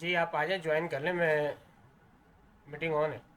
जी आप आ जाए, ज्वाइन कर लें। मैं मीटिंग ऑन है।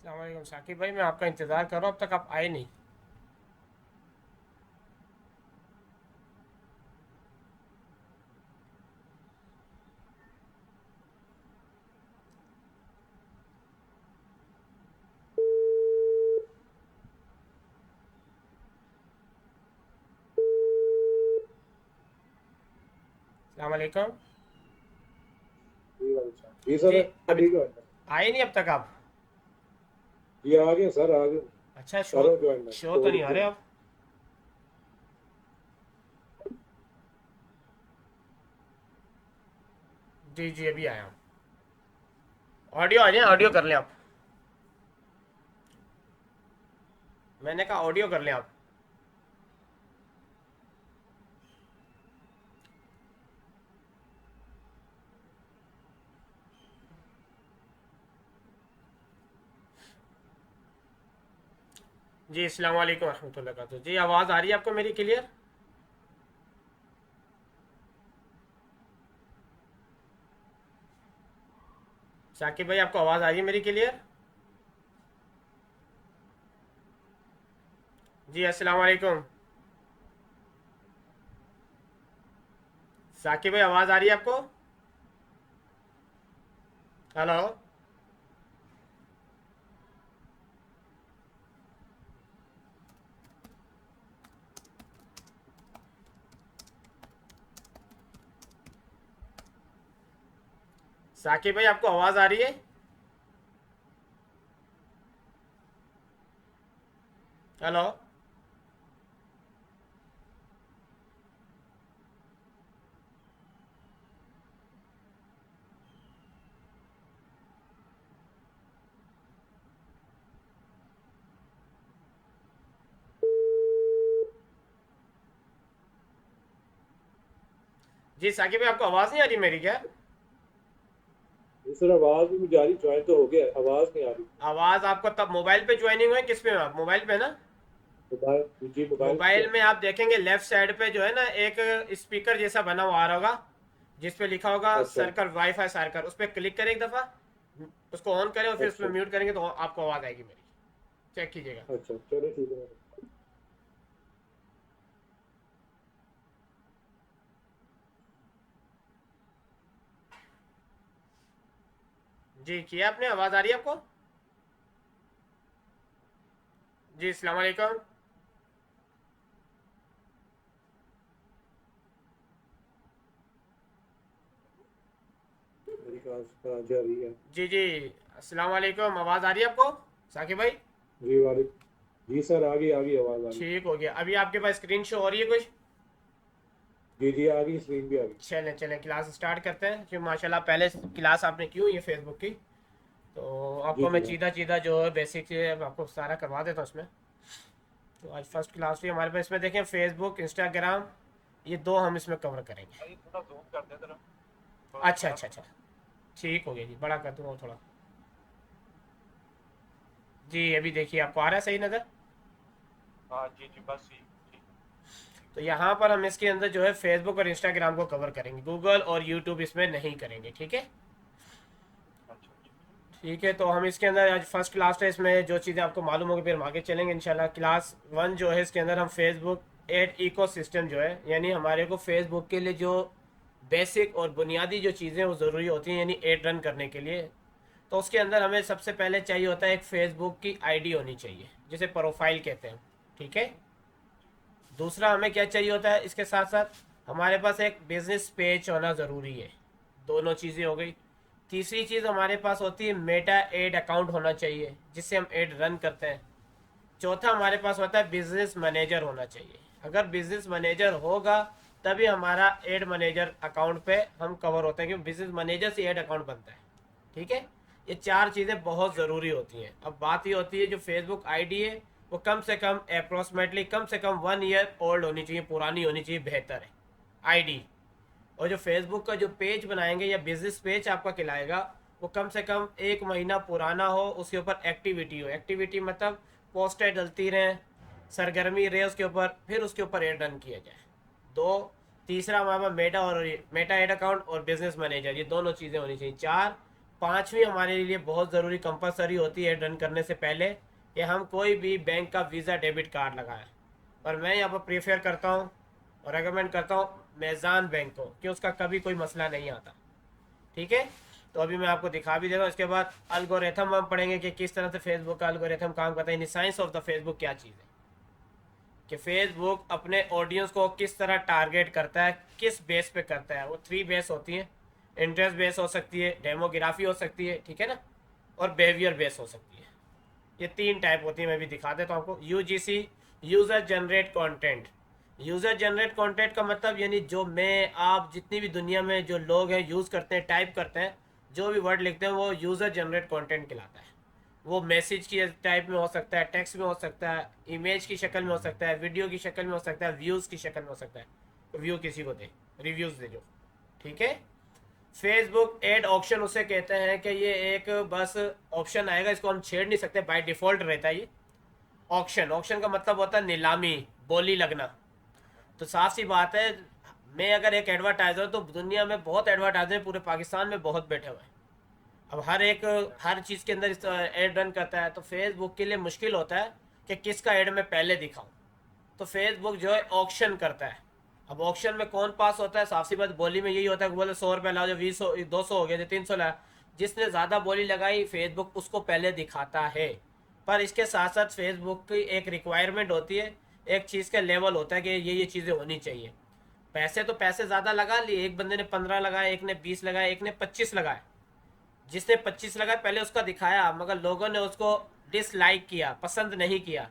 अस्सलाम वालेकुम साकिब भाई, मैं आपका इंतज़ार कर रहा हूँ, अब तक आप आए नहीं। अस्सलाम वालेकुम। जी भाई साहब। जी सर, जी अभी ठीक है। आए नहीं अब तक आप? जी आ गए सर, आ गए। अच्छा, कर रहा हूँ ज्वाइन, मैं शो तो तो नहीं रुक आ रहे जाओ। आप। जी जी अभी आया हूँ। ऑडियो आ जाए, ऑडियो कर लें आप। मैंने कहा ऑडियो कर लें आप। जी अस्सलाम वालेकुम रहमतुल्लाह वबरकातुहू। जी आवाज़ आ रही है आपको मेरी क्लियर? साकिब भाई आपको आवाज़ आ रही है मेरी क्लियर? जी अस्सलाम वालेकुम। साकिब भाई आवाज़ आ रही है आपको? हेलो। साकिब भाई आपको आवाज़ आ रही है? हेलो। जी साकिब भाई आपको आवाज़ नहीं आ रही मेरी क्या? जी सर, आवाज भी मुझे आ रही, ज्वाइन तो हो गया, आवाज नहीं आ रही। आवाज़ आपको तब मोबाइल पे ज्वाइनिंग हुई, किस पे? आप मोबाइल पे ना? मोबाइल पे क्या? मोबाइल में आप देखेंगे लेफ्ट साइड पे जो है ना एक स्पीकर जैसा बना हुआ आ रहा होगा, जिस पे लिखा होगा अच्छा सर्कल, वाईफाई सर्कल। उस पर क्लिक करें एक दफ़ा, उसको ऑन करें और फिर उसमें अच्छा म्यूट करेंगे तो आपको आवाज़ आएगी मेरी। चेक कीजिएगा। अच्छा, चलो ठीक है। जी किया आपने? आवाज़ आ रही है आपको? जी अस्सलाम वालेकुम। मेरी कहाँ जा रही है? जी जी अस्सलाम वालेकुम। आवाज़ आ रही है आपको साकिब भाई? जी वाले। जी सर, आ गई आवाज़ आ गई। ठीक हो गया। अभी आपके पास स्क्रीन शो हो रही है कुछ? जी जी, आ गई, स्क्रीन भी आ गई। चलें चलें क्लास स्टार्ट करते हैं, क्योंकि माशाल्लाह पहले क्लास आपने की हुई है फेसबुक की। तो जी आपको मैं जी हाँ। सीधा सीधा जो है बेसिक से आपको सारा करवा देता हूँ उसमें। तो आज फर्स्ट क्लास भी हमारे पास, इसमें देखें फेसबुक इंस्टाग्राम, ये दो हम इसमें कवर करेंगे। भाई थोड़ा जूम कर दे जरा। अच्छा अच्छा अच्छा, ठीक हो गया जी, बड़ा कर दूँगा थोड़ा। जी अभी देखिए आपको आ रहा है सही नज़र? हाँ जी जी, बस ठीक ठीक। तो यहाँ पर हम इसके अंदर जो है फेसबुक और इंस्टाग्राम को कवर करेंगे, गूगल और यूट्यूब इसमें नहीं करेंगे, ठीक है? अच्छा अच्छा। ठीक है, तो हम इसके अंदर आज फर्स्ट क्लास है, इसमें जो चीज़ें आपको मालूम होगी फिर हम आगे चलेंगे इंशाल्लाह। क्लास वन जो है इसके अंदर हम फेसबुक एड इकोसिस्टम जो है, यानी हमारे को फेसबुक के लिए जो बेसिक और बुनियादी जो चीज़ें वो ज़रूरी होती हैं यानी एड रन करने के लिए, तो उसके अंदर हमें सबसे पहले चाहिए होता है एक फेसबुक की आईडी होनी चाहिए, जिसे प्रोफाइल कहते हैं, ठीक है? दूसरा हमें क्या चाहिए होता है इसके साथ साथ, हमारे पास एक बिजनेस पेज होना ज़रूरी है। दोनों चीज़ें हो गई। तीसरी चीज़ हमारे पास होती है मेटा एड अकाउंट होना चाहिए, जिससे हम एड रन करते हैं। चौथा हमारे पास होता है बिजनेस मैनेजर होना चाहिए। अगर बिजनेस मैनेजर होगा तभी हमारा एड मैनेजर अकाउंट पे हम कवर होते हैं, क्योंकि बिजनेस मैनेजर से एड अकाउंट बनता है, ठीक है? ये चार चीज़ें बहुत ज़रूरी होती हैं। अब बात ये होती है जो फेसबुक आईडी है वो कम से कम अप्रोक्सीमेटली कम से कम 1 ईयर ओल्ड होनी चाहिए, पुरानी होनी चाहिए, बेहतर है आईडी। और जो फेसबुक का जो पेज बनाएंगे या बिजनेस पेज आपका कहलाएगा, वो कम से कम 1 महीना पुराना हो, उसके ऊपर एक्टिविटी हो। एक्टिविटी मतलब पोस्टें डलती रहें, सरगर्मी रहे उसके ऊपर, फिर उसके ऊपर एड रन किया जाए। दो, तीसरा हमारे पास मेटा एड अकाउंट और बिजनेस मैनेजर, ये दोनों चीज़ें होनी चाहिए। चार, पांचवी हमारे लिए बहुत ज़रूरी कंपलसरी होती है एड रन करने से पहले, कि हम कोई भी बैंक का वीज़ा डेबिट कार्ड लगाएं। और मैं यहाँ पर प्रीफेयर करता हूँ और रेकमेंड करता हूँ मेज़ान बैंक को, कि उसका कभी कोई मसला नहीं आता, ठीक है? तो अभी मैं आपको दिखा भी दे रहा हूँ। इसके बाद अल्गोरिथम हम पढ़ेंगे कि किस तरह से फेसबुक का अल्गोरिथम काम करता है, साइंस ऑफ द फेसबुक क्या चीज़ है, कि फेसबुक अपने ऑडियंस को किस तरह टारगेट करता है, किस बेस पे करता है। वो 3 बेस होती हैं, इंटरेस्ट बेस हो सकती है, डेमोग्राफी हो सकती है, ठीक है ना, और बिहेवियर बेस हो सकती है। ये 3 टाइप होती है, मैं भी दिखा देता हूँ आपको। UGC, user generate content. User generate content का मतलब यानी जो मैं आप जितनी भी दुनिया में जो लोग हैं यूज़ करते हैं, टाइप करते हैं, जो भी वर्ड लिखते हैं वो यूज़र जनरेट कंटेंट कहलाता है। वो मैसेज की टाइप में हो सकता है, टेक्स्ट में हो सकता है, इमेज की शक्ल में हो सकता है, वीडियो की शक्ल में हो सकता है, व्यूज़ की शक्ल में हो सकता है। तो व्यू किसी को दे, रिव्यूज़ दे जो, ठीक है? फेसबुक एड ऑप्शन उसे कहते हैं कि ये एक बस ऑप्शन आएगा, इसको हम छेड़ नहीं सकते, बाय डिफ़ॉल्ट रहता है ये ऑप्शन। ऑप्शन का मतलब होता है नीलामी, बोली लगना। तो साफ सी बात है, मैं अगर एक एडवर्टाइज़र, तो दुनिया में बहुत एडवर्टाइजर पूरे पाकिस्तान में बहुत बैठे हुए हैं। अब हर चीज़ के अंदर एड रन करता है, तो फेसबुक के लिए मुश्किल होता है कि किसका एड मैं पहले दिखाऊं। तो फेसबुक जो है ऑक्शन करता है। अब ऑक्शन में कौन पास होता है? साफ सी बात, बोली में यही होता है कि बोले 100 रुपये लाओ, जो 20 200 हो गया, जो 300 लाया, जिसने ज़्यादा बोली लगाई फेसबुक उसको पहले दिखाता है। पर इसके साथ साथ फेसबुक की एक रिक्वायरमेंट होती है, एक चीज़ का लेवल होता है कि ये चीज़ें होनी चाहिए। पैसे तो पैसे ज़्यादा लगा लिए, एक बंदे ने 15 लगाए, एक ने 20 लगाए, एक ने 25 लगाए। जिसने 25 लगाए पहले उसका दिखाया, मगर लोगों ने उसको डिसलाइक किया, पसंद नहीं किया,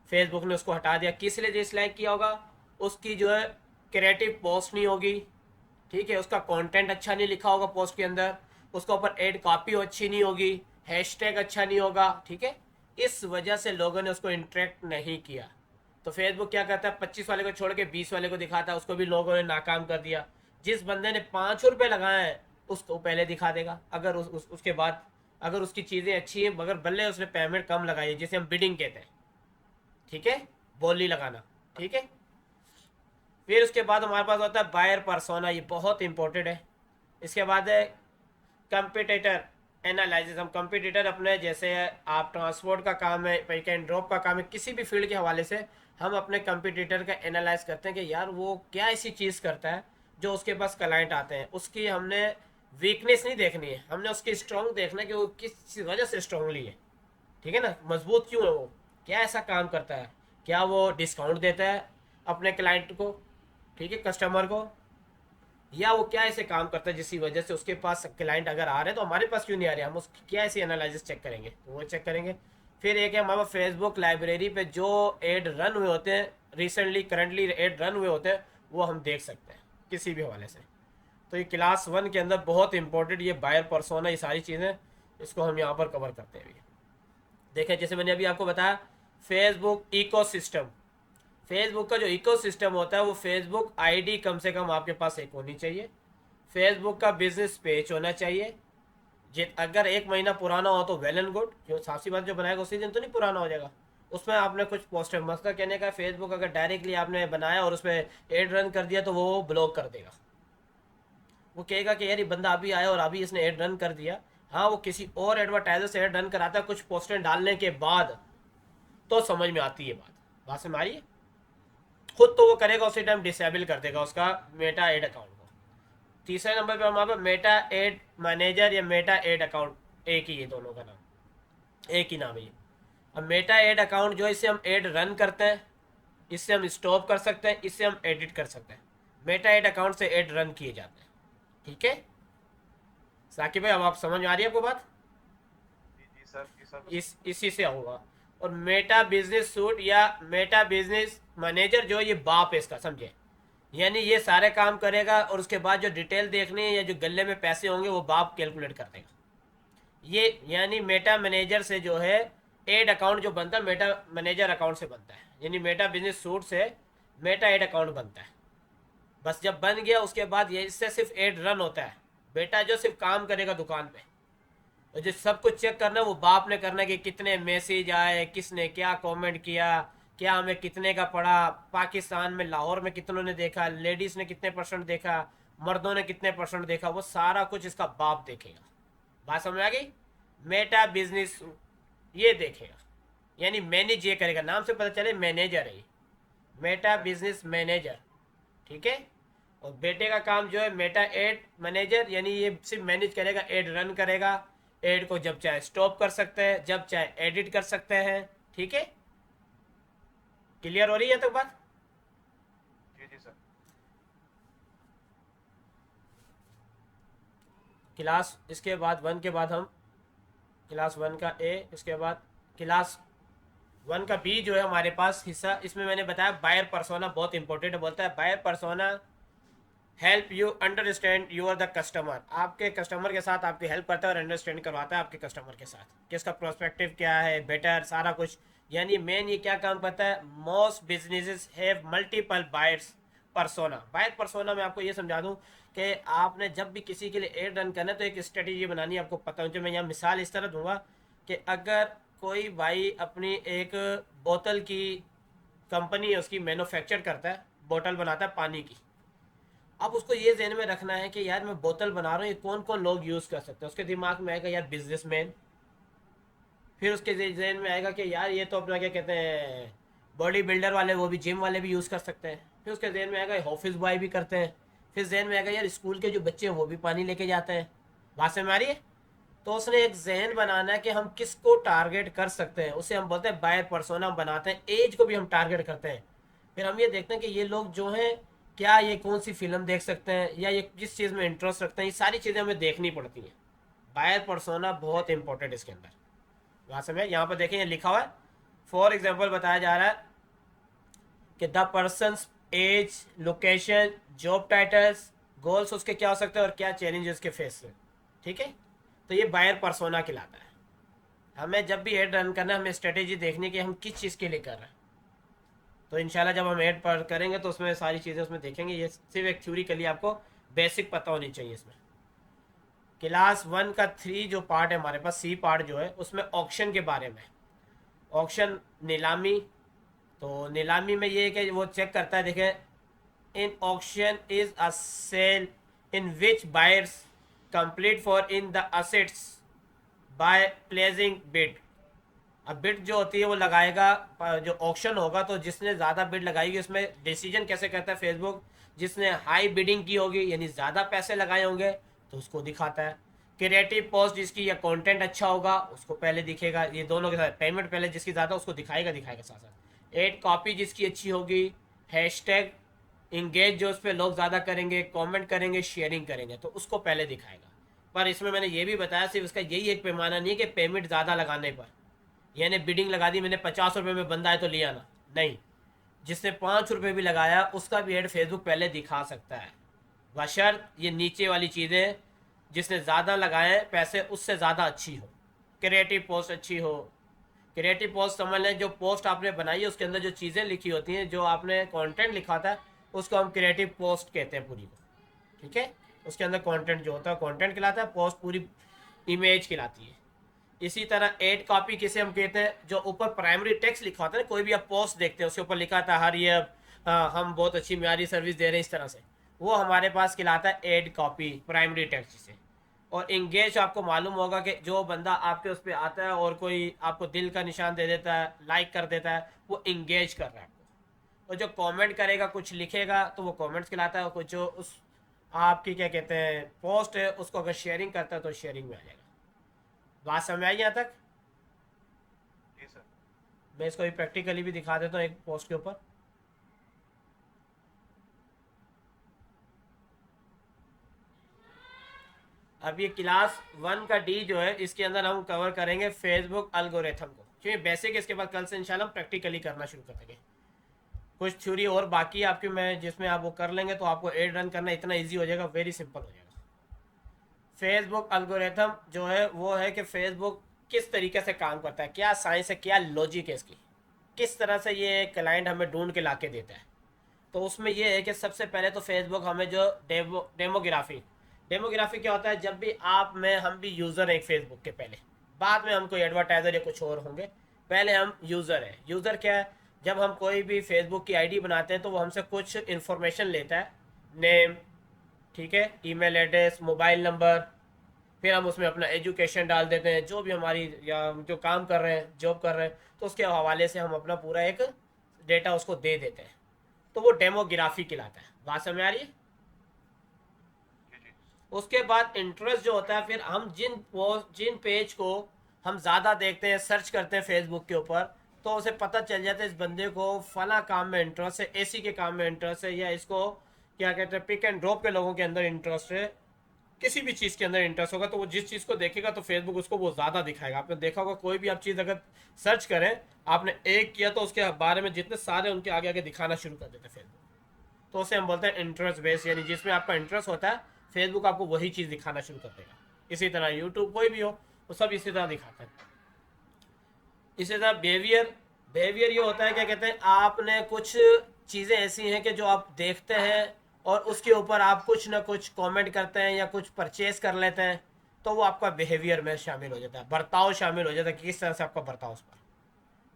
फेसबुक ने उसको हटा दिया। किस लिए डिसलाइक किया होगा? उसकी जो है क्रिएटिव पोस्ट नहीं होगी, ठीक है, उसका कंटेंट अच्छा नहीं लिखा होगा पोस्ट के अंदर, उसका ऊपर एड कॉपी अच्छी नहीं होगी, हैशटैग अच्छा नहीं होगा, ठीक है? इस वजह से लोगों ने उसको इंटरेक्ट नहीं किया। तो फेसबुक क्या करता है, 25 वाले को छोड़ के 20 वाले को दिखाता है, उसको भी लोगों ने नाकाम कर दिया। जिस बंदे ने 5 रुपये लगाए हैं उसको पहले दिखा देगा, अगर उसके बाद उसकी चीज़ें अच्छी हैं, मगर भले उसने पेमेंट कम लगाई है, जिसे हम बिडिंग कहते हैं, ठीक है? बोली लगाना, ठीक है। फिर उसके बाद हमारे पास होता है बायर पर्सोना, ये बहुत इंपॉर्टेंट है। इसके बाद है कंपिटिटर एनालिसिस। हम कंपिटिटर अपने, जैसे आप ट्रांसपोर्ट का काम है, पिक एंड ड्रॉप का काम है, किसी भी फील्ड के हवाले से हम अपने कंपिटिटर का एनालाइज करते हैं कि यार वो क्या ऐसी चीज़ करता है जो उसके पास क्लाइंट आते हैं। उसकी हमने वीकनेस नहीं देखनी है, हमने उसकी स्ट्रॉन्ग देखना है कि वो किस वजह से स्ट्रांगली है, ठीक है ना, मजबूत क्यों है वो, क्या ऐसा काम करता है, क्या वो डिस्काउंट देता है अपने क्लाइंट को, ठीक है, कस्टमर को, या वो क्या ऐसे काम करता है जिसकी वजह से उसके पास क्लाइंट अगर आ रहे हैं तो हमारे पास क्यों नहीं आ रहे, हम उसकी क्या ऐसी एनालिसिस चेक करेंगे, तो वो चेक करेंगे। फिर एक है हमारे फेसबुक लाइब्रेरी पे जो एड रन हुए होते हैं, रिसेंटली करंटली एड रन हुए होते हैं, वो हम देख सकते हैं किसी भी हवाले से। तो ये क्लास 1 के अंदर बहुत इंपॉर्टेंट ये बायर पर्सोना, ये सारी चीज़ें इसको हम यहाँ पर कवर करते हैं अभी। देखें, जैसे मैंने अभी आपको बताया फेसबुक इकोसिस्टम, फेसबुक का जो इकोसिस्टम होता है वो फेसबुक आईडी कम से कम आपके पास एक होनी चाहिए, फेसबुक का बिजनेस पेज होना चाहिए, अगर 1 महीना पुराना हो तो वेल एंड गुड, जो साफ सी बात, जो बनाएगा उसी दिन तो नहीं पुराना हो जाएगा। उसमें आपने कुछ पोस्टर, मसला कहने का फेसबुक अगर डायरेक्टली आपने बनाया और उसमें एड रन कर दिया तो वो ब्लॉक कर देगा, वो कहेगा कि यार ये बंदा अभी आया और अभी इसने एड रन कर दिया। हाँ, वो किसी और एडवर्टाइजर से एड रन कराता है कुछ पोस्टर डालने के बाद, तो समझ में आती है बात समझ आ रही है। खुद तो वो करेगा, उसी टाइम डिसेबल कर देगा उसका मेटा एड अकाउंट को। तीसरे नंबर पे हमारे पास मेटा एड मैनेजर या मेटा एड अकाउंट, एक ही है, दोनों का नाम एक ही नाम है ये। अब मेटा एड अकाउंट जो है, इससे हम एड रन करते हैं, इससे हम स्टॉप कर सकते हैं, इससे हम एडिट कर सकते हैं। मेटा एड अकाउंट से एड रन किए जाते हैं, ठीक है साकिब भाई, अब आप समझ में आ रही है आपको बात। जी जी सर, जी सर। इसी से होगा। और मेटा बिजनेस सूट या मेटा बिजनेस मैनेजर जो ये बाप है इसका, समझे, यानी ये सारे काम करेगा और उसके बाद जो डिटेल देखनी है या जो गले में पैसे होंगे वो बाप कैलकुलेट कर देगा। ये यानी मेटा मैनेजर से जो है एड अकाउंट जो बनता है मेटा मैनेजर अकाउंट से बनता है, यानी मेटा बिजनेस सूट से मेटा एड अकाउंट बनता है। बस जब बन गया उसके बाद ये इससे सिर्फ एड रन होता है, बेटा जो सिर्फ काम करेगा दुकान पे, और जो सब कुछ चेक करना है वो बाप ने करना है कि कितने मैसेज आए, किसने क्या कमेंट किया, क्या हमें कितने का पड़ा, पाकिस्तान में लाहौर में कितनों ने देखा, लेडीज़ ने कितने परसेंट देखा, मर्दों ने कितने परसेंट देखा, वो सारा कुछ इसका बाप देखेगा। बात समझ आ गई। मेटा बिजनेस ये देखेगा, यानी मैनेज ये करेगा, नाम से पता चले मैनेजर है, मेटा बिजनेस मैनेजर, ठीक है। और बेटे का काम जो है मेटा एड मैनेजर, यानी ये सिर्फ मैनेज करेगा, एड रन करेगा, एड को जब चाहे स्टॉप कर सकते हैं, जब चाहे एडिट कर सकते हैं, ठीक है। क्लियर हो रही है तो बात। जी जी सर। क्लास इसके बाद 1 के बाद हम क्लास 1 का ए, इसके बाद क्लास 1 का बी जो है हमारे पास हिस्सा, इसमें मैंने बताया बायर पर्सोना बहुत इंपॉर्टेंट है। बोलता है buyer persona help you understand your the customer, आपके कस्टमर के साथ आपकी हेल्प करता है और अंडरस्टैंड करवाता है आपके कस्टमर के साथ कि इसका प्रोस्पेक्टिव क्या है, बेटर सारा कुछ। यानी मेन ये क्या काम करता है, most businesses have multiple buyers persona. Buyer persona में आपको ये समझा दूं कि आपने जब भी किसी के लिए एड रन करना है तो एक स्ट्रेटेजी बनानी है, आपको पता हो। जो मैं यहाँ मिसाल इस तरह दूंगा कि अगर कोई भाई अपनी एक बोतल की कंपनी है, उसकी मैन्युफैक्चर करता है, बोतल बनाता है पानी की। अब उसको ये ज़हन में रखना है कि यार मैं बोतल बना रहा हूँ, ये कौन कौन लोग यूज़ कर सकते हैं। उसके दिमाग में आएगा यार बिजनेसमैन, फिर उसके जहन में आएगा कि यार ये तो अपना क्या कहते हैं बॉडी बिल्डर वाले, वो भी जिम वाले भी यूज़ कर सकते हैं। फिर उसके जहन में आएगा ऑफिस बॉय भी करते हैं। फिर जहन में आएगा यार स्कूल के जो बच्चे हैं वो भी पानी लेके जाते हैं। बात समझ में आ रही है। तो उसने एक जहन बनाना है कि हम किसको टारगेट कर सकते हैं, उसे हम बोलते हैं बायर पर्सोना बनाते हैं। एज को भी हम टारगेट करते हैं। फिर हम ये देखते हैं कि ये लोग जो हैं क्या ये कौन सी फिल्म देख सकते हैं या ये किस चीज़ में इंटरेस्ट रखते हैं, ये सारी चीज़ें हमें देखनी पड़ती हैं। बायर पर्सोना बहुत इंपॉर्टेंट इसके अंदर। वहाँ से यहाँ पर देखें, ये लिखा हुआ है फॉर एग्जाम्पल बताया जा रहा है कि the person age, location, job titles, goals उसके क्या हो सकते हैं और क्या चैलेंजेस के फेस से, ठीक है। तो ये बायर पर्सोना कहलाता है। हमें जब भी एड रन करना है हमें स्ट्रेटेजी देखनी कि हम किस चीज़ के लिए कर रहे हैं। तो इंशाल्लाह जब हम एड पर करेंगे तो उसमें सारी चीज़ें उसमें देखेंगे। ये सिर्फ एक थ्योरी के लिए आपको बेसिक पता होनी चाहिए। इसमें क्लास 1 का 3 जो पार्ट है हमारे पास, सी पार्ट जो है उसमें ऑक्शन के बारे में, ऑक्शन नीलामी, तो नीलामी में ये है कि वो चेक करता है, देखें, an auction is a sale in which buyers complete for in the assets by placing bid. अब बिड जो होती है वो लगाएगा, जो ऑक्शन होगा तो जिसने ज़्यादा बिड लगाएगी उसमें डिसीजन कैसे करता है फेसबुक, जिसने हाई बिडिंग की होगी यानी ज़्यादा पैसे लगाए होंगे तो उसको दिखाता है। क्रिएटिव पोस्ट जिसकी या कंटेंट अच्छा होगा उसको पहले दिखेगा, ये दोनों के साथ पेमेंट पहले जिसकी ज़्यादा उसको दिखाएगा साथ साथ। एड कॉपी जिसकी अच्छी होगी, हैशटैग इंगेज जो उस पर लोग ज़्यादा करेंगे, कमेंट करेंगे, शेयरिंग करेंगे तो उसको पहले दिखाएगा। पर इसमें मैंने ये भी बताया सिर्फ इसका यही एक पैमाना नहीं है कि पेमेंट ज़्यादा लगाने पर, यानी बिडिंग लगा दी मैंने 50 रुपये में, बंदा है तो लिया ना, नहीं, जिसने 5 रुपये भी लगाया उसका भी एड फेसबुक पहले दिखा सकता है, बशर्त ये नीचे वाली चीज़ें जिसने ज़्यादा लगाए पैसे उससे ज़्यादा अच्छी हो, क्रिएटिव पोस्ट अच्छी हो। क्रिएटिव पोस्ट समझ लें, जो पोस्ट आपने बनाई है उसके अंदर जो चीज़ें लिखी होती हैं, जो आपने कंटेंट लिखा था उसको हम क्रिएटिव पोस्ट कहते हैं पूरी को, ठीक है। उसके अंदर कंटेंट जो होता है कंटेंट कहलाता है, पोस्ट पूरी इमेज कहलाती है। इसी तरह एड कॉपी किसे हम कहते हैं, जो ऊपर प्राइमरी टेक्स्ट लिखा होता है, कोई भी आप पोस्ट देखते हैं उसके ऊपर लिखा था हर ये हम बहुत अच्छी म्यारी सर्विस दे रहे हैं इस तरह से, वो हमारे पास कहलाता है एड कॉपी, प्राइमरी टेक्स्ट से। और इंगेज आपको मालूम होगा कि जो बंदा आपके उस पर आता है और कोई आपको दिल का निशान दे देता है, लाइक कर देता है, वो इंगेज कर रहा है आपको। और जो कमेंट करेगा, कुछ लिखेगा तो वो कमेंट्स कहलाता है, और कुछ जो उस आपकी क्या कहते हैं पोस्ट है उसको अगर शेयरिंग करता है तो शेयरिंग में आ जाएगा। बात समझ आई यहाँ तक? जी सर। मैं इसको भी प्रैक्टिकली भी दिखा देता हूँ एक पोस्ट के ऊपर। अब ये क्लास 1 का डी जो है इसके अंदर हम कवर करेंगे फेसबुक एल्गोरिथम को, क्योंकि बेसिक इसके बाद कल से इंशाल्लाह हम प्रैक्टिकली करना शुरू कर देंगे। कुछ थ्योरी और बाकी है आपकी, मैं जिसमें आप वो कर लेंगे तो आपको एड रन करना इतना ईजी हो जाएगा, वेरी सिंपल हो जाएगा। फेसबुक एल्गोरिथम जो है वो है कि फेसबुक किस तरीके से काम करता है, क्या साइंस है, क्या लॉजिक है इसकी, किस तरह से ये क्लाइंट हमें ढूंढ के ला के देता है। तो उसमें ये है कि सबसे पहले तो फेसबुक हमें जो डेमोग्राफी क्या होता है, जब भी आप में हम भी यूज़र हैं एक फेसबुक के पहले, बाद में हम कोई एडवर्टाइज़र या कुछ और होंगे, पहले हम यूज़र हैं। यूज़र क्या है, जब हम कोई भी फेसबुक की आईडी बनाते हैं तो वो हमसे कुछ इन्फॉर्मेशन लेता है, नेम, ठीक है, ईमेल एड्रेस, मोबाइल नंबर, फिर हम उसमें अपना एजुकेशन डाल देते हैं, जो भी हमारी या जो काम कर रहे हैं, जॉब कर रहे हैं, तो उसके हवाले से हम अपना पूरा एक डेटा उसको दे देते हैं, तो वो डेमोग्राफी कहलाता है। बात समझ आ रही है? जी जी। उसके बाद इंटरेस्ट जो होता है, फिर हम जिन पेज को हम ज़्यादा देखते हैं, सर्च करते हैं फेसबुक के ऊपर, तो उसे पता चल जाता है इस बंदे को फला काम में इंटरेस्ट है, एसी के काम में इंटरेस्ट है, या इसको क्या कहते हैं पिक एंड ड्रॉप के लोगों के अंदर इंटरेस्ट है, किसी भी चीज़ के अंदर इंटरेस्ट होगा तो वो जिस चीज़ को देखेगा तो फेसबुक उसको वो ज़्यादा दिखाएगा। आपने देखा होगा कोई भी आप चीज़ अगर सर्च करें, आपने एक किया तो उसके बारे में जितने सारे उनके आगे आगे दिखाना शुरू कर देते हैं फेसबुक। तो उसे हम बोलते हैं इंटरेस्ट बेस, यानी जिसमें आपका इंटरेस्ट होता है फेसबुक आपको वही चीज़ दिखाना शुरू कर देगा। इसी तरह यूट्यूब कोई भी हो वो सब इसी तरह दिखाता है। इसी तरह बिहेवियर ये होता है, क्या कहते हैं, आपने कुछ चीज़ें ऐसी हैं कि जो आप देखते हैं और उसके ऊपर आप कुछ ना कुछ कमेंट करते हैं या कुछ परचेज कर लेते हैं, तो वो आपका बिहेवियर में शामिल हो जाता है, बर्ताव शामिल हो जाता है कि किस तरह से आपका बर्ताव उस पर।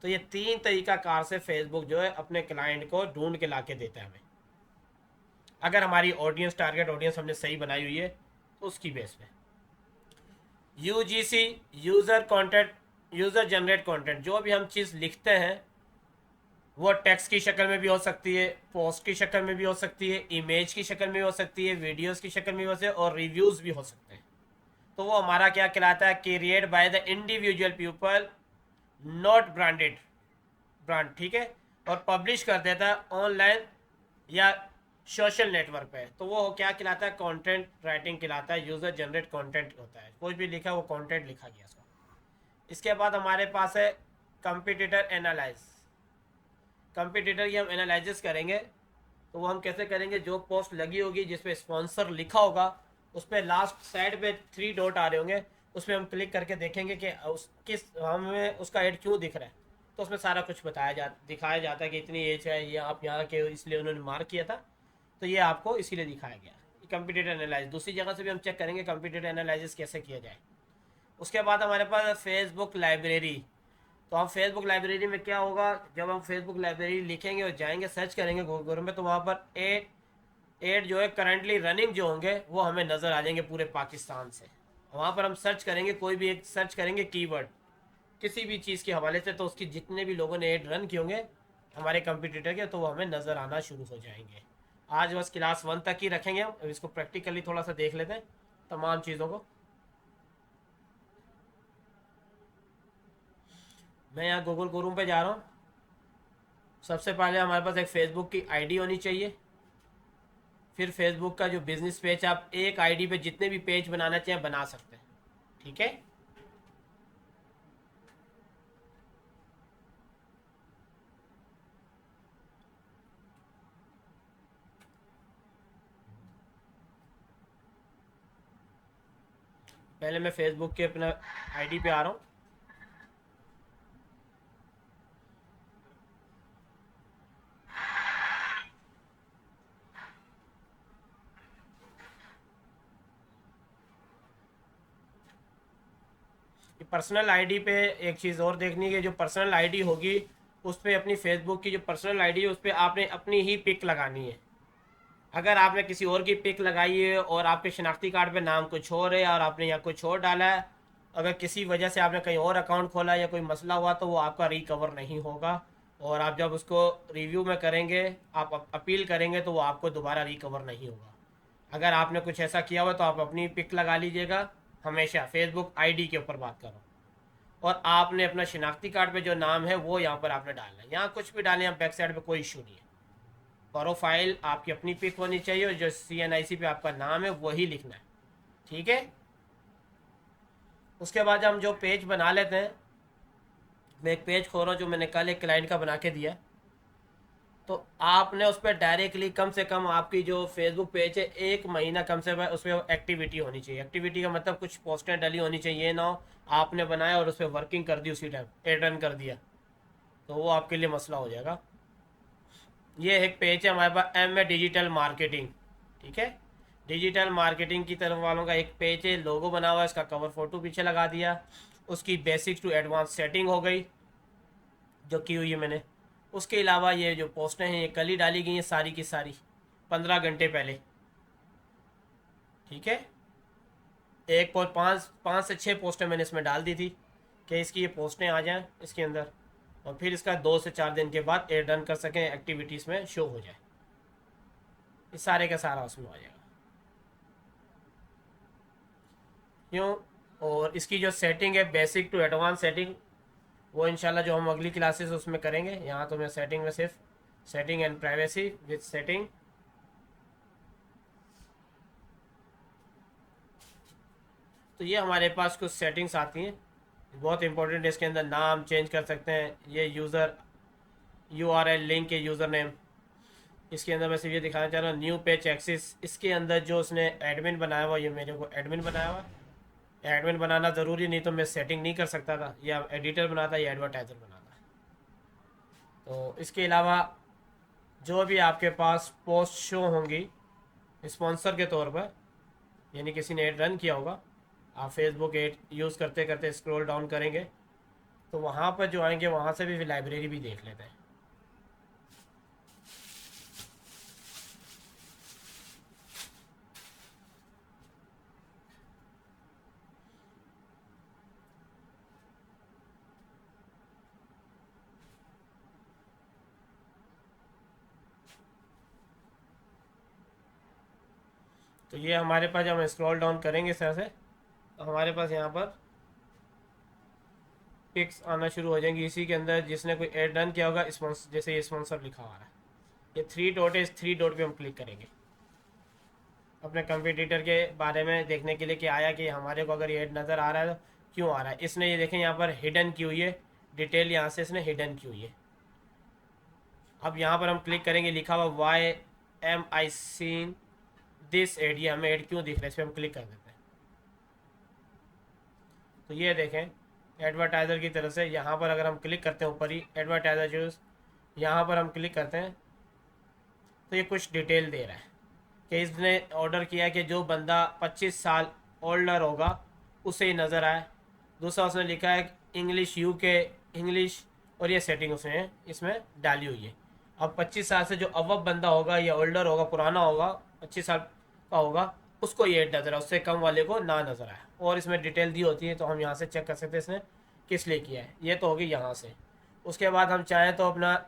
तो ये 3 तरीका कार से फेसबुक जो है अपने क्लाइंट को ढूंढ के ला के देता है हमें, अगर हमारी ऑडियंस, टारगेट ऑडियंस हमने सही बनाई हुई है तो उसकी बेस पे। यूजीसी, यूज़र जनरेट कंटेंट, जो भी हम चीज़ लिखते हैं वो टेक्स्ट की शक्ल में भी हो सकती है, पोस्ट की शक्ल में भी हो सकती है, इमेज की शक्ल में भी हो सकती है, वीडियोस की शक्ल में भी हो सकती है, और रिव्यूज़ भी हो सकते हैं। तो वो हमारा क्या कहलाता है, create by the individual people, not brand, ठीक है, और पब्लिश कर देता है ऑनलाइन या सोशल नेटवर्क पे, तो वो क्या कहलाता है, कंटेंट राइटिंग कहलाता है। यूज़र जनरेट कंटेंट होता है, कुछ भी लिखा वो कंटेंट लिखा गया इसका। इसके बाद हमारे पास है कंपटीटर एनालाइज। कंपटीटर की हम एनालिसिस करेंगे, तो वो हम कैसे करेंगे, जो पोस्ट लगी होगी जिस पे स्पॉन्सर लिखा होगा उस पर लास्ट साइड पे 3 डॉट आ रहे होंगे, उस पर हम क्लिक करके देखेंगे कि हमें उसका ऐड क्यों दिख रहा है, तो उसमें सारा कुछ दिखाया जाता है कि इतनी एज है, ये आप यहाँ के इसलिए उन्होंने मार्क किया था, तो ये आपको इसीलिए दिखाया गया। कंप्यूटर एनालिसिस दूसरी जगह से भी हम चेक करेंगे कंप्यूटर एनालिसिस कैसे किया जाए। उसके बाद हमारे पास फेसबुक लाइब्रेरी। तो हम फेसबुक लाइब्रेरी में क्या होगा, जब हम फेसबुक लाइब्रेरी लिखेंगे और जाएंगे सर्च करेंगे गूगल में, तो वहाँ पर एड जो है करंटली रनिंग जो होंगे वो हमें नज़र आ जाएंगे पूरे पाकिस्तान से। वहाँ पर हम सर्च करेंगे, कोई भी एक सर्च करेंगे कीवर्ड किसी भी चीज़ के हवाले से, तो उसकी जितने भी लोगों ने एड रन किए होंगे हमारे कंप्यूटर के, तो वो हमें नज़र आना शुरू हो जाएंगे। आज बस क्लास 1 तक ही रखेंगे हम, अब इसको प्रैक्टिकली थोड़ा सा देख लेते हैं तमाम चीज़ों को। मैं यहाँ गूगल क्रोम पे जा रहा हूँ। सबसे पहले हमारे पास एक फ़ेसबुक की आईडी होनी चाहिए। फिर फेसबुक का जो बिज़नेस पेज, आप एक आईडी पे जितने भी पेज बनाना चाहें बना सकते हैं, ठीक है। पहले मैं फेसबुक के अपना आईडी पे आ रहा हूँ। पर्सनल आईडी पे एक चीज़ और देखनी है, जो पर्सनल आईडी होगी उस पर अपनी फेसबुक की जो पर्सनल आईडी है उस पर आपने अपनी ही पिक लगानी है। अगर आपने किसी और की पिक लगाई है और आपके शनाख्ती कार्ड पे नाम कुछ और है और आपने यहाँ कुछ और डाला है, अगर किसी वजह से आपने कहीं और अकाउंट खोला या कोई मसला हुआ तो वो आपका रिकवर नहीं होगा, और आप जब उसको रिव्यू में करेंगे, आप अपील करेंगे तो वो आपको दोबारा रिकवर नहीं होगा। अगर आपने कुछ ऐसा किया हुआ तो आप अपनी पिक लगा लीजिएगा, हमेशा फेसबुक आईडी के ऊपर बात करो। और आपने अपना शनाख्ती कार्ड पे जो नाम है वो यहाँ पर आपने डालना है, यहाँ कुछ भी डालें, यहाँ बैक साइड पे कोई इशू नहीं है। प्रोफाइल आपकी अपनी पिक होनी चाहिए और जो CNIC पे आपका नाम है वही लिखना है, ठीक है। उसके बाद हम जो पेज बना लेते हैं, मैं एक पेज खोल रहा हूँ जो मैंने कल एक क्लाइंट का बना के दिया, तो आपने उस पर डायरेक्टली कम से कम आपकी जो फेसबुक पेज है 1 महीना कम से कम उस पर एक्टिविटी होनी चाहिए। एक्टिविटी का मतलब कुछ पोस्टें डली होनी चाहिए, ये ना हो आपने बनाया और उस पर वर्किंग कर दी उसी टाइम एड रन कर दिया, तो वो आपके लिए मसला हो जाएगा। ये एक पेज है हमारे पास में डिजिटल मार्केटिंग, ठीक है। डिजिटल मार्केटिंग की तरफ वालों का एक पेज है, लोगो बना हुआ है, इसका कवर फोटो पीछे लगा दिया, उसकी बेसिक्स टू एडवांस सेटिंग हो गई जो की हुई है मैंने। उसके अलावा ये जो पोस्टें हैं ये कल ही डाली गई हैं सारी की सारी, 15 घंटे पहले, ठीक है। एक पोस्ट पाँच से 6 पोस्टें मैंने इसमें डाल दी थी कि इसकी ये पोस्टें आ जाएं इसके अंदर, और फिर इसका 2 से 4 दिन के बाद एड रन कर सकें, एक्टिविटीज़ में शो हो जाए, ये सारे का सारा उसमें आ जाएगा क्यों। और इसकी जो सेटिंग है बेसिक टू एडवांस सेटिंग, वो इंशाल्लाह जो हम अगली क्लासेस उसमें करेंगे। यहाँ तो मैं सेटिंग में सिर्फ setting and privacy with setting, तो ये हमारे पास कुछ सेटिंग्स आती हैं बहुत इंपॉर्टेंट है। इसके अंदर नाम चेंज कर सकते हैं, ये यूज़र URL लिंक है, यूज़र नेम। इसके अंदर मैं सिर्फ ये दिखाना चाह रहा हूँ न्यू पेज एक्सिस, इसके अंदर जो उसने एडमिन बनाया हुआ, ये मेरे को एडमिन बनाया हुआ, एडमिन बनाना ज़रूरी नहीं तो मैं सेटिंग नहीं कर सकता था, या एडिटर बनाता या एडवर्टाइज़र बनाता। तो इसके अलावा जो भी आपके पास पोस्ट शो होंगी स्पॉन्सर के तौर पर, यानी किसी ने एड रन किया होगा, आप फेसबुक एड यूज़ करते करते स्क्रॉल डाउन करेंगे तो वहाँ पर जो आएंगे वहाँ से भी लाइब्रेरी भी देख लेते हैं। तो ये हमारे पास जब हम स्क्रॉल डाउन करेंगे इस तरह से, तो हमारे पास यहाँ पर पिक्स आना शुरू हो जाएंगी। इसी के अंदर जिसने कोई एड रन किया होगा स्पॉन्सर, जैसे ये स्पॉन्सर लिखा हुआ है, ये 3 डॉट है, इस 3 डॉट पे हम क्लिक करेंगे अपने कंपटीटर के बारे में देखने के लिए कि आया कि हमारे को अगर ये एड नज़र आ रहा है तो क्यों आ रहा है। इसने ये देखें यहाँ पर हिडन की हुई है डिटेल, यहाँ से इसने हिडन की हुई है। अब यहाँ पर हम क्लिक करेंगे, लिखा हुआ why am I seen this ad, ये हमें एड क्यों दिख रहा है, इस पर हम क्लिक कर देते हैं। तो ये देखें एडवर्टाइज़र की तरफ से, यहाँ पर अगर हम क्लिक करते हैं ऊपर ही एडवर्टाइज़र चूज़, यहाँ पर हम क्लिक करते हैं तो ये कुछ डिटेल दे रहा है कि इसने ऑर्डर किया कि जो बंदा 25 साल ओल्डर होगा उसे ही नज़र आए। दूसरा उसने लिखा है इंग्लिश UK इंग्लिश और ये सेटिंग उसने इसमें डाली हुई है। अब 25 साल से जो अवब बंदा होगा या ओल्डर होगा, पुराना होगा, 25 साल का होगा, उसको ये नज़र है, उससे कम वाले को ना नज़र आए। और इसमें डिटेल दी होती है, तो हम यहाँ से चेक कर सकते हैं इसने किस लिए किया है। ये तो होगी यहाँ से। उसके बाद हम चाहें तो अपना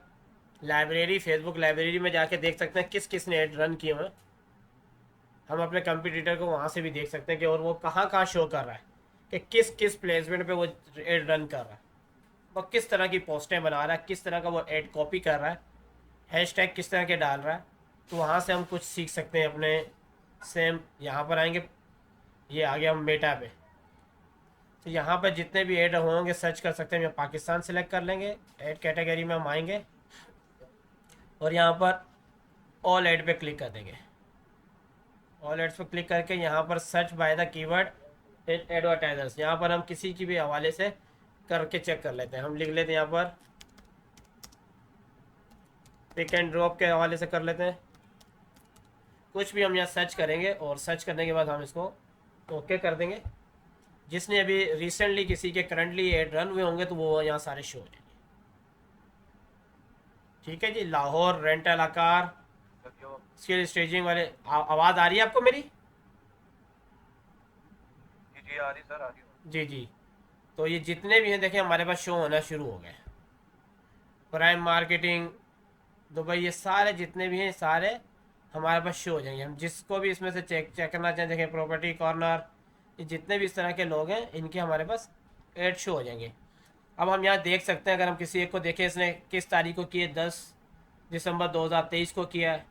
लाइब्रेरी, फेसबुक लाइब्रेरी में जाके देख सकते हैं किस किस ने एड रन किए हुए हैं। हम अपने कंप्यूटर को वहाँ से भी देख सकते हैं कि और वो कहाँ कहाँ शो कर रहा है, कि किस किस प्लेसमेंट पे वो एड रन कर रहा है, वो किस तरह की पोस्टें बना रहा है, किस तरह का वो एड कॉपी कर रहा है, हैशटैग किस तरह के डाल रहा है। तो वहाँ से हम कुछ सीख सकते हैं अपने। सेम यहाँ पर आएंगे, ये आ गया हम मेटा पे। तो यहाँ पर जितने भी ऐड होंगे सर्च कर सकते हैं। हम पाकिस्तान सेलेक्ट कर लेंगे, ऐड कैटेगरी में हम आएंगे और यहाँ पर ऑल ऐड पे क्लिक कर देंगे। ऑल एड्स पर क्लिक करके यहाँ पर search by the keyword advertisers, यहाँ पर हम किसी की भी हवाले से करके चेक कर लेते हैं। हम लिख लेते हैं यहाँ पर पिक एंड ड्रॉप के हवाले से कर लेते हैं। कुछ भी हम यहाँ सर्च करेंगे और सर्च करने के बाद हम इसको ओके कर देंगे। जिसने अभी रिसेंटली किसी के करंटली एड रन हुए होंगे तो वो यहाँ सारे शो हो जाएंगे। ठीक है जी। लाहौर रेंटल आकार लगे स्किल स्टेजिंग वाले आवाज़ आ रही है आपको मेरी? जी जी आ रही सर, आ रही। जी जी। तो ये जितने भी हैं देखें हमारे पास शो होना शुरू हो गए। प्राइम मार्केटिंग दुबई, ये सारे जितने भी हैं सारे हमारे पास शो हो जाएंगे। हम जिसको भी इसमें से चेक करना चाहें, देखें प्रॉपर्टी कॉर्नर, ये जितने भी इस तरह के लोग हैं इनके हमारे पास एड शो हो जाएंगे। अब हम यहाँ देख सकते हैं, अगर हम किसी एक को देखें इसने किस तारीख को किए, 10 दिसंबर 2023 को किया है।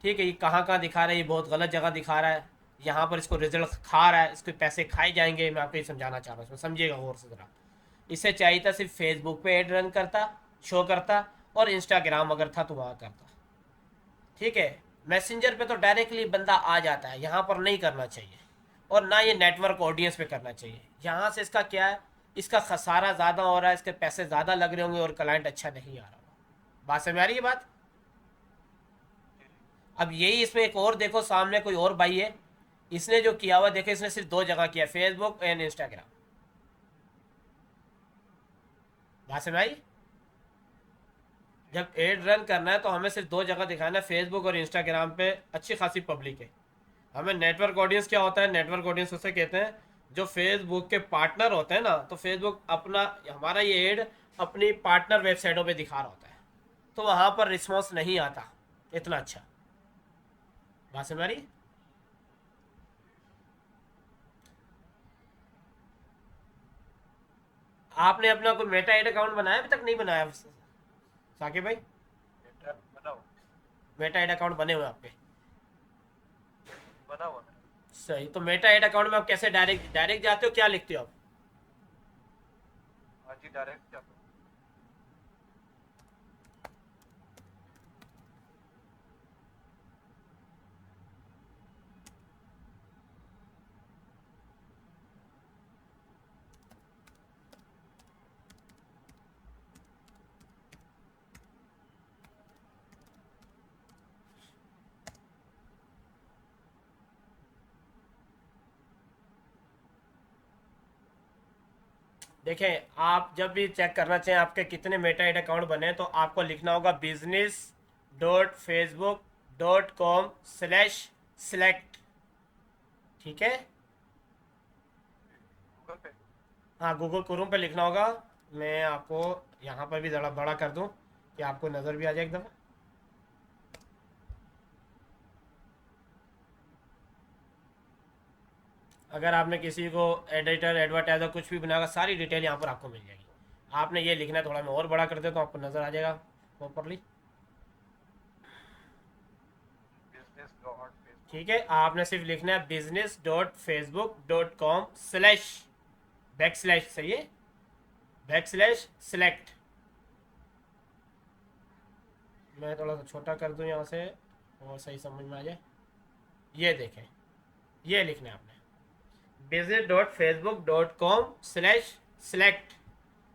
ठीक है, ये कहाँ कहाँ दिखा रहा है, ये बहुत गलत जगह दिखा रहा है। यहाँ पर इसको रिजल्ट खा रहा है, इसके पैसे खाए जाएंगे। मैं आपको ये समझाना चाह रहा हूँ, समझिएगा गौर से ज़रा। इससे चाहिए था सिर्फ फेसबुक पे ऐड रन करता, शो करता, और इंस्टाग्राम अगर था तो वहाँ करता। ठीक है, मैसेंजर पे तो डायरेक्टली बंदा आ जाता है, यहाँ पर नहीं करना चाहिए। और ना ये नेटवर्क ऑडियंस पे करना चाहिए। यहाँ से इसका क्या है, इसका खसारा ज़्यादा हो रहा है, इसके पैसे ज़्यादा लग रहे होंगे और क्लाइंट अच्छा नहीं आ रहा होगा। बात समझ आ रही है बात? अब यही इसमें एक और देखो, सामने कोई और भाई है, इसने जो किया हुआ देखो, इसने सिर्फ 2 जगह किया, फेसबुक एंड इंस्टाग्राम। बात समझ आई? जब एड रन करना है तो हमें सिर्फ 2 जगह दिखाना है, फेसबुक और इंस्टाग्राम पे अच्छी खासी पब्लिक है। हमें नेटवर्क ऑडियंस क्या होता है, नेटवर्क ऑडियंस उसे कहते हैं जो फेसबुक के पार्टनर होते हैं ना। तो फेसबुक अपना हमारा ये एड अपनी पार्टनर वेबसाइटों पे दिखा रहा होता है, तो वहाँ पर रिस्पॉन्स नहीं आता इतना अच्छा। बात समझ आ रही? आपने अपना कोई मेटा एड अकाउंट बनाया अभी तक? नहीं बनाया साकिब भाई? बेटा बनाओ, मेटा एड अकाउंट बने हुए आपके? बना हुआ मेरा। सही। तो मेटा एड अकाउंट में आप कैसे डायरेक्ट जाते हो, क्या लिखते हो आप? हाँ जी डायरेक्ट जाता हूँ। देखें, आप जब भी चेक करना चाहें आपके कितने मेटा एड अकाउंट बने, तो आपको लिखना होगा business.facebook.com/select। ठीक है? गूगल पे। हाँ, गूगल क्रोम पे लिखना होगा। मैं आपको यहाँ पर भी ज़रा बड़ा कर दूँ कि आपको नज़र भी आ जाए एक दफ़ा। अगर आपने किसी को एडिटर एडवर्टाइज़र कुछ भी बनाएगा, सारी डिटेल यहाँ पर आपको मिल जाएगी। आपने ये लिखना है, थोड़ा मैं और बड़ा कर देता हूँ, आपको नज़र आ जाएगा प्रॉपरली। Business dot Facebook. ठीक है, आपने सिर्फ लिखना है business.facebook.com/बैकस्लैश, सही है, /select। मैं थोड़ा सा छोटा कर दूँ यहाँ से और सही समझ में आ जाए। ये देखें, ये लिखना है आपने business.facebook.com/select।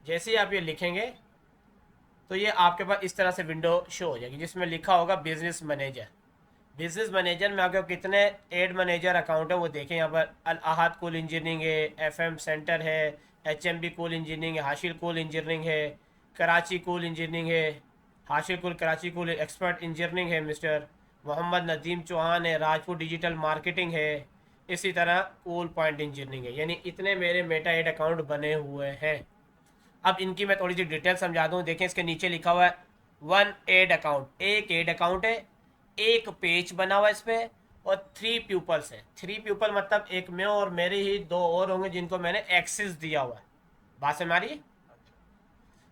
जैसे ही आप ये लिखेंगे तो ये आपके पास इस तरह से विंडो शो हो जाएगी जिसमें लिखा होगा बिजनेस मैनेजर। बिजनेस मैनेजर में आपके कितने एड मैनेजर अकाउंट है वो देखें। यहाँ पर अल अहद कुल इंजीनियरिंग है, FM सेंटर है, HMB कूल इंजीनियरिंग है, हाशिर कूल इंजीनियरिंग है, कराची कूल इंजीनियरिंग है, Hashir cool Karachi cool expert engineering है मिस्टर मोहम्मद नदीम चौहान है, राजपूत डिजिटल मार्केटिंग है, इसी तरह कूल पॉइंट इंजीनियरिंग है। यानी इतने मेरे मेटा एड अकाउंट बने हुए हैं। अब इनकी मैं थोड़ी सी डिटेल समझा दूँ। देखें इसके नीचे लिखा हुआ है वन एड अकाउंट, एक एड अकाउंट है, एक पेज बना हुआ है इस पर, और 3 प्यूपल्स है। 3 प्यूपल मतलब एक मैं और मेरे ही 2 और होंगे जिनको मैंने एक्सेस दिया हुआ है। बात समझ आ रही है?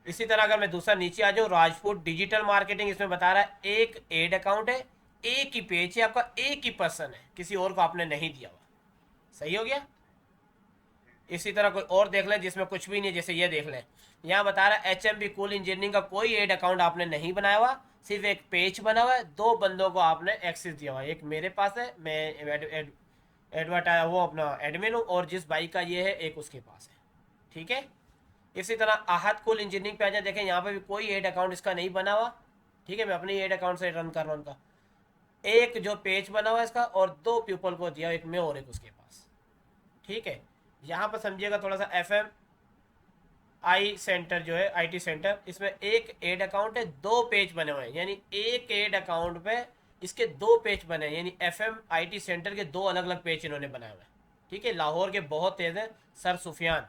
इसी तरह अगर मैं दूसरा नीचे आ जाऊँ, राजपूत डिजिटल मार्केटिंग, इसमें बता रहा है एक एड अकाउंट है, एक ही पेज है आपका, एक ही पर्सन है, किसी और को आपने नहीं दिया हुआ। सही हो गया? इसी तरह कोई और देख लें जिसमें कुछ भी नहीं, जैसे ये देख लें, यहाँ बता रहा है HMB कूल इंजीनियरिंग का कोई एड अकाउंट आपने नहीं बनाया हुआ, सिर्फ एक पेज बना हुआ है, 2 बंदों को आपने एक्सेस दिया हुआ है। एक मेरे पास है, मैं एडवर्टाइज वो अपना एडमिन हूँ, और जिस भाई का ये है एक उसके पास है। ठीक है? इसी तरह आहत कूल इंजीनियरिंग पे आ जाए, देखें यहाँ पे भी कोई एड अकाउंट इसका नहीं बना हुआ। ठीक है, मैं अपने एड अकाउंट से रन कर रहा हूँ उनका। एक जो पेज बना हुआ है इसका, और 2 पीपल को दिया, एक मैं और एक उसके पास। ठीक है, यहाँ पर समझिएगा थोड़ा सा। FMI सेंटर जो है, IT सेंटर, इसमें एक एड अकाउंट है, 2 पेज बने हुए हैं। यानी एक एड अकाउंट पे इसके 2 पेज बने हैं, यानी FMIT सेंटर के 2 अलग अलग पेज इन्होंने बनाए हुए हैं। ठीक है, लाहौर के बहुत तेज़ हैं सर सुफियान,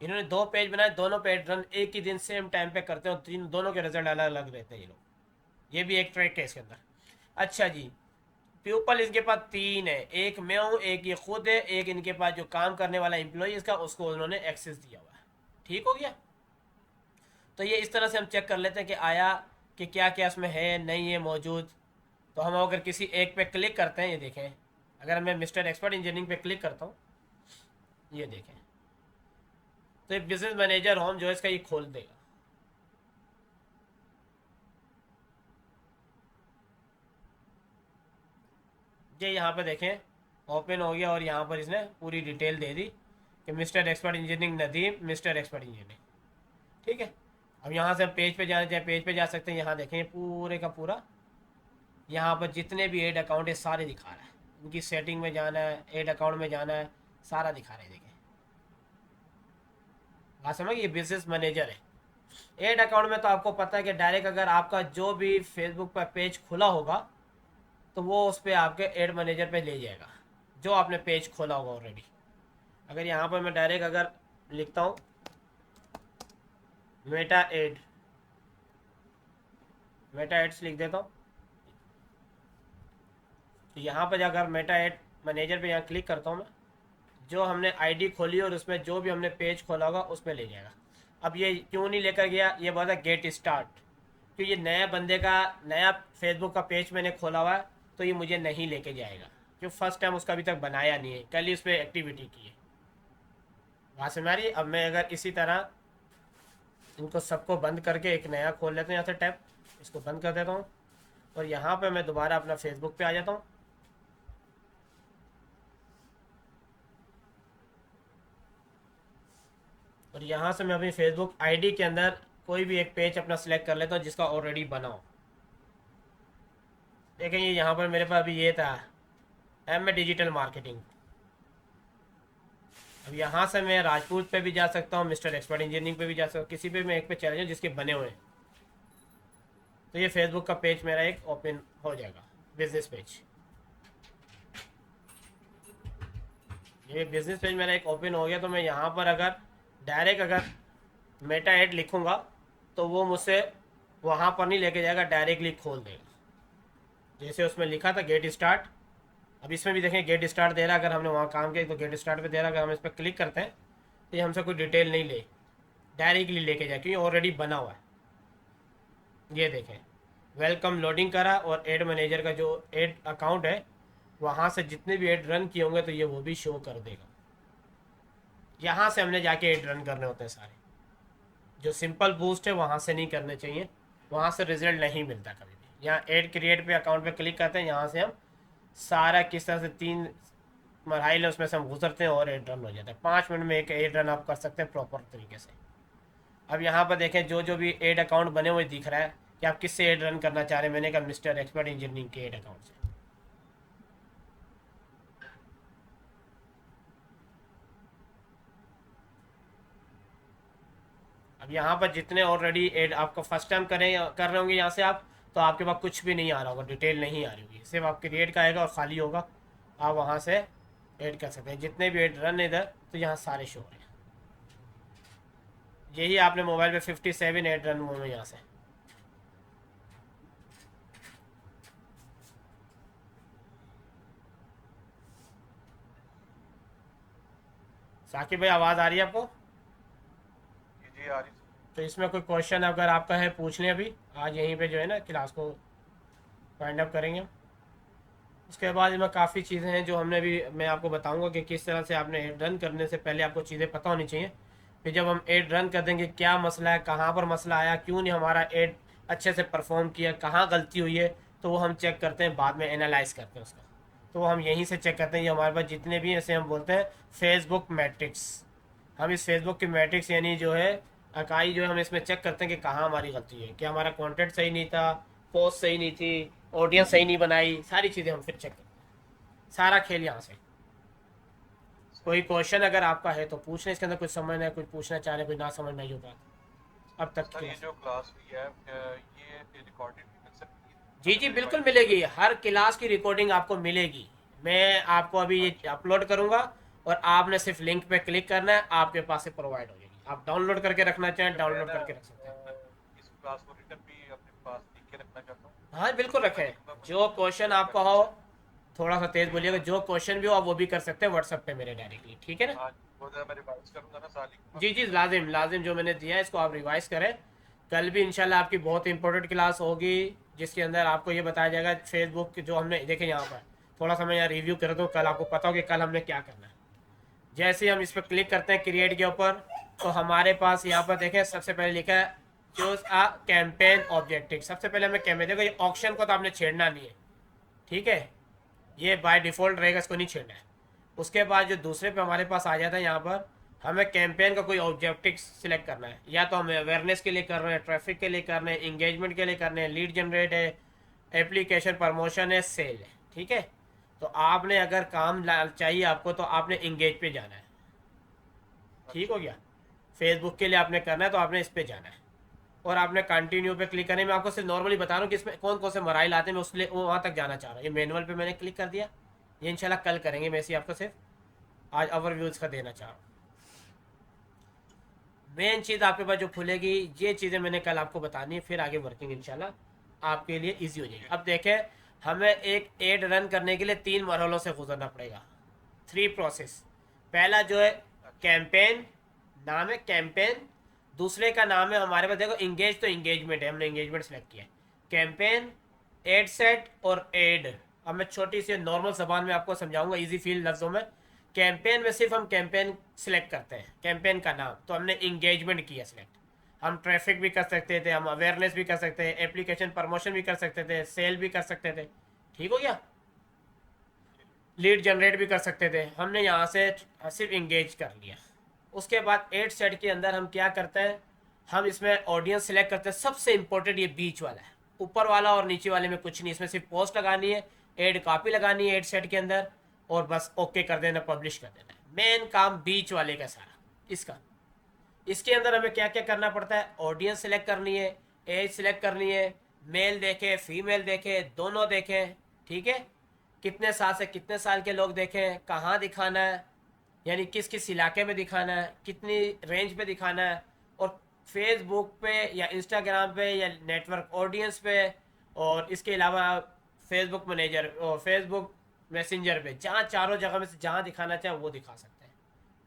इन्होंने 2 पेज बनाए, दोनों पेज रन एक ही दिन सेम टाइम पे करते हैं, और दोनों के रिजल्ट अलग अलग रहते हैं ये लोग। ये भी एक ट्रैक है इसके अंदर। अच्छा जी, प्यूपल इनके पास 3 है, एक मैं हूँ, एक ये खुद है, एक इनके पास जो काम करने वाला एम्प्लॉय इसका, उसको उन्होंने एक्सेस दिया हुआ है। ठीक हो गया? तो ये इस तरह से हम चेक कर लेते हैं कि आया कि क्या क्या इसमें है, नहीं है मौजूद। तो हम अगर किसी एक पे क्लिक करते हैं, ये देखें, अगर मैं मिस्टर एक्सपर्ट इंजीनियरिंग पे क्लिक करता हूँ, ये देखें, तो ये बिजनेस मैनेजर होम जो है इसका ये खोल देगा। ये यहाँ पे देखें ओपन हो गया, और यहाँ पर इसने पूरी डिटेल दे दी कि mister expert engineering Nadeem, mister expert engineering. ठीक है, अब यहाँ से हम पेज पे जाना चाहें पेज पे जा सकते हैं। यहाँ देखें पूरे का पूरा, यहाँ पर जितने भी एड अकाउंट है सारे दिखा रहा है, इनकी सेटिंग में जाना है, एड अकाउंट में जाना है, सारा दिखा रहे हैं। देखें, बात समझ, ये बिजनेस मैनेजर है। एड अकाउंट में तो आपको पता है कि डायरेक्ट अगर आपका जो भी फेसबुक पर पेज खुला होगा, तो वो उस पर आपके एड मैनेजर पे ले जाएगा, जो आपने पेज खोला होगा ऑलरेडी। अगर यहाँ पर मैं डायरेक्ट अगर लिखता हूँ मेटा एड्स लिख देता हूँ, तो यहाँ पर जाकर मेटा एड मैनेजर पे यहाँ क्लिक करता हूँ मैं, जो हमने आईडी खोली और उसमें जो भी हमने पेज खोला होगा उसमें ले जाएगा। अब ये क्यों नहीं लेकर गया, ये बात है गेट स्टार्ट, क्योंकि ये नया बंदे का नया फेसबुक का पेज मैंने खोला हुआ है, तो ये मुझे नहीं लेके जाएगा, क्योंकि फर्स्ट टाइम उसका अभी तक बनाया नहीं है, कल ही उस पर एक्टिविटी की है। बात समझ आ रही है? अब मैं अगर इसी तरह इनको सबको बंद करके एक नया खोल लेता हूँ, यहाँ से टैब, इसको बंद कर देता हूँ, और यहाँ पे मैं दोबारा अपना फेसबुक पे आ जाता हूँ। और यहाँ से मैं अपनी फेसबुक आईडी के अंदर कोई भी एक पेज अपना सिलेक्ट कर लेता हूँ जिसका ऑलरेडी बना हो। देखें, ये यहाँ पर मेरे पास अभी ये था MA डिजिटल मार्केटिंग। अब यहाँ से मैं राजपूत पे भी जा सकता हूँ, मिस्टर एक्सपर्ट इंजीनियरिंग पे भी जा सकता हूँ, किसी पे मैं एक पे चले जाऊँ जिसके बने हुए हैं। तो ये फेसबुक का पेज मेरा एक ओपन हो जाएगा, बिजनेस पेज। ये बिजनेस पेज मेरा एक ओपन हो गया, तो मैं यहाँ पर अगर डायरेक्ट अगर मेटा एड लिखूँगा, तो वो मुझसे वहाँ पर नहीं लेके जाएगा, डायरेक्टली खोल देगा। जैसे उसमें लिखा था गेट स्टार्ट, अब इसमें भी देखें गेट स्टार्ट दे रहा है। अगर हमने वहाँ काम किया तो गेट स्टार्ट पे दे रहा है। अगर हम इस पर क्लिक करते हैं तो ये हमसे कोई डिटेल नहीं ले, डायरेक्टली लेके जाए, क्योंकि ऑलरेडी बना हुआ है। ये देखें, वेलकम लोडिंग करा, और एड मैनेजर का जो एड अकाउंट है वहाँ से जितने भी एड रन किए होंगे तो ये वो भी शो कर देगा। यहाँ से हमने जाके एड रन करने होते हैं सारे, जो सिंपल बूस्ट है वहाँ से नहीं करने चाहिए, वहाँ से रिजल्ट नहीं मिलता कभी भी। यहाँ एड क्रिएट पे अकाउंट पे क्लिक करते हैं, यहाँ से हम सारा किस तरह से 3 मरहल है उसमें से हम गुजरते हैं और एड रन हो जाता है। 5 मिनट में एक एड रन आप कर सकते हैं प्रॉपर तरीके से। अब यहाँ पर देखें, जो जो भी एड अकाउंट बने हुए दिख रहा है कि आप किससे एड रन करना चाह रहे हैं। मैंने कहा मिस्टर एक्सपर्ट इंजीनियरिंग के एड अकाउंट से। अब यहाँ पर जितने ऑलरेडी ऐड आपको फर्स्ट टाइम कर रहे होंगे यहाँ से आप, तो आपके पास कुछ भी नहीं आ रहा होगा, डिटेल नहीं आ रही होगी, सिर्फ आप क्रिएट का आएगा और खाली होगा, आप वहाँ से ऐड कर सकते हैं जितने भी ऐड रन इधर, तो यहाँ सारे शो हो रहे हैं। यही आपने मोबाइल पे 57 ऐड रन हुए हैं यहाँ से। साकिब भाई आवाज़ आ रही है आपको? जी आ रही सर। तो इसमें कोई क्वेश्चन अगर आपका है पूछ लें, अभी आज यहीं पे जो है ना क्लास को फाइंड अप करेंगे। उसके बाद इसमें काफ़ी चीज़ें हैं जो हमने भी, मैं आपको बताऊंगा कि किस तरह से आपने ऐड रन करने से पहले आपको चीज़ें पता होनी चाहिए। फिर जब हम ऐड रन कर देंगे क्या मसला है, कहाँ पर मसला आया, क्यों नहीं हमारा ऐड अच्छे से परफॉर्म किया, कहाँ गलती हुई है, तो वो हम चेक करते हैं, बाद में एनालाइज करते हैं उसका। तो हम यहीं से चेक करते हैं। ये हमारे पास जितने भी ऐसे हम बोलते हैं फेसबुक मैट्रिक्स, हम इस फेसबुक की मैट्रिक्स यानी जो है इकाई जो है हम इसमें चेक करते हैं कि कहाँ हमारी गलती है, कि हमारा कंटेंट सही नहीं था, पोस्ट सही नहीं थी, ऑडियंस सही नहीं बनाई, सारी चीज़ें हम फिर चेक करते हैं। सारा खेल यहाँ से। कोई क्वेश्चन अगर आपका है तो पूछ लें, इसके अंदर कुछ समझना है, कुछ पूछना चाह रहे हैं, कोई ना समझ नहीं होगा अब तक सर ये की। जो क्लास हुई है ये रिकॉर्डेड मिल सकती है? जी जी बिल्कुल मिलेगी, हर क्लास की रिकॉर्डिंग आपको मिलेगी। मैं आपको अभी ये अपलोड करूँगा और आपने सिर्फ लिंक पे क्लिक करना है, आपके पास से प्रोवाइड हो जाएगी। आप डाउनलोड करके रखना चाहें डाउनलोड मैं ना करके रख सकते हैं। इस क्लास को रिटर्न भी अपने पास लिख के रखना चाहता हूँ। हाँ बिल्कुल रखें, जो क्वेश्चन आपका हो, थोड़ा सा तेज़ बोलिएगा, जो क्वेश्चन भी हो आप वो भी कर सकते हैं व्हाट्सएप पे मेरे डायरेक्टली, ठीक है ना? आज वो जरा मैं रिवाइज करूंगा ना साल ही। जी जी लाजिम लाजिम, जो मैंने दिया है इसको आप रिवाइज करें। कल भी इंशाल्लाह आपकी बहुत इंपॉर्टेंट क्लास होगी जिसके अंदर आपको ये बताया जाएगा फेसबुक जो हमने देखे यहाँ पर, थोड़ा सा मैं यहाँ रिव्यू कर दूँ, कल आपको पता हो कि कल हमने क्या करना है। जैसे ही हम इस पर क्लिक करते हैं क्रिएट के ऊपर, तो हमारे पास यहाँ पर देखें सबसे पहले लिखा है चूज आ कैंपेन ऑब्जेक्टिव। सबसे पहले हमें कैंपेन, देखो ये ऑप्शन को तो आपने छेड़ना नहीं है, ठीक है, ये बाय डिफ़ॉल्ट रहेगा, इसको नहीं छेड़ना है। उसके बाद जो दूसरे पे हमारे पास आ जाता है यहाँ पर, हमें कैंपेन का कोई ऑब्जेक्टिव सिलेक्ट करना है, या तो हमें अवेयरनेस के लिए कर रहे हैं, ट्रैफिक के लिए कर रहे हैं, इंगेजमेंट के लिए करने हैं, लीड जनरेट है, एप्लीकेशन प्रमोशन है, सेल है, ठीक है। तो आपने अगर काम चाहिए आपको तो आपने इंगेज पे जाना है, ठीक हो गया। फेसबुक के लिए आपने करना है तो आपने इस पे जाना है और आपने कंटिन्यू पे क्लिक करने में, आपको सिर्फ नॉर्मली बता रहा हूँ कि इसमें कौन कौन से मराइल आते हैं, मैं उसके लिए वहाँ तक जाना चाह रहा हूँ। ये मैनुअल पे मैंने क्लिक कर दिया, ये इंशाल्लाह कल करेंगे, मैं इसी आपको सिर्फ आज ओवरव्यू इसका देना चाह रहा हूँ। मेन चीज़ आपके पास जो खुलेगी, ये चीज़ें मैंने कल आपको बतानी है, फिर आगे वर्किंग इंशाल्लाह आपके लिए ईजी हो जाएगी। अब देखें, हमें एक एड रन करने के लिए 3 मरहलों से गुजरना पड़ेगा, 3 प्रोसेस। पहला जो है कैंपेन, नाम है कैंपेन। दूसरे का नाम है हमारे पास, देखो इंगेज, तो इंगेजमेंट है, हमने इंगेजमेंट सेलेक्ट किया है। कैंपेन, एड सेट और एड। अब मैं छोटी सी नॉर्मल जबान में आपको समझाऊंगा, इजी फील लफ्ज़ों में। कैंपेन में सिर्फ हम कैंपेन सिलेक्ट करते हैं, कैंपेन का नाम, तो हमने इंगेजमेंट किया सिलेक्ट। हम ट्रैफिक भी कर सकते थे, हम अवेयरनेस भी कर सकते हैं, एप्लीकेशन प्रमोशन भी कर सकते थे, सेल भी कर सकते थे, ठीक हो गया, लीड जनरेट भी कर सकते थे। हमने यहाँ से सिर्फ इंगेज कर लिया। उसके बाद एड सेट के अंदर हम क्या करते हैं, हम इसमें ऑडियंस सेलेक्ट करते हैं। सबसे इंपॉर्टेंट ये बीच वाला है, ऊपर वाला और नीचे वाले में कुछ नहीं, इसमें सिर्फ पोस्ट लगानी है, एड कॉपी लगानी है एड सेट के अंदर, और बस ओके कर देना, पब्लिश कर देना है। मेन काम बीच वाले का सारा इसका। इसके अंदर हमें क्या क्या करना पड़ता है, ऑडियंस सेलेक्ट करनी है, एज सेलेक्ट करनी है, मेल देखे फीमेल देखे दोनों देखें, ठीक है, कितने साल से कितने साल के लोग देखें, कहाँ दिखाना है, यानी किस किस इलाके में दिखाना है, कितनी रेंज पे दिखाना है, और फेसबुक पे या इंस्टाग्राम पे या नेटवर्क ऑडियंस पे, और इसके अलावा फेसबुक मैनेजर और फेसबुक मैसेंजर पे, जहाँ चारों जगह में से जहाँ दिखाना चाहे वो दिखा सकते हैं,